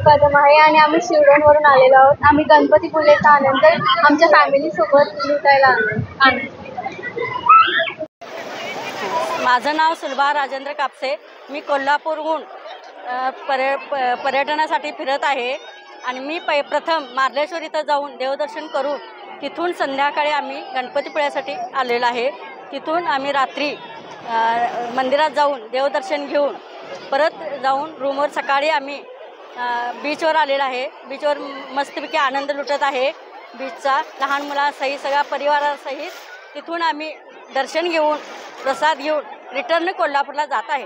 कदम आहे आणि आम्ही शिरडोनवरून आलेलो आहोत। आम्ही गणपतीपुळेचा आनंद आमच्या फॅमिलीसोबत लुटायला आलो। माझं नाव सुलभा राजेंद्र कापसे। मी कोल्हापूरहून पर्यटनासाठी फिरत आहे आणि मी प्रथम मार्लेश्वर इथं जाऊन देवदर्शन करून तिथून संध्याकाळी आम्ही गणपतीपुळ्यासाठी आलेलो आहे। तिथून आम्ही रात्री मंदिरात जाऊन देवदर्शन घेऊन परत जाऊन रूमवर सकाळी आम्ही बीचवर आलेलो आहे। बीचवर मस्तपैकी आनंद लुटत आहे बीचचा, लहान मुलांसहित सगळ्या परिवारासहित। तिथून आम्ही दर्शन घेऊन प्रसाद घेऊन रिटर्न कोल्हापूरला जात आहे।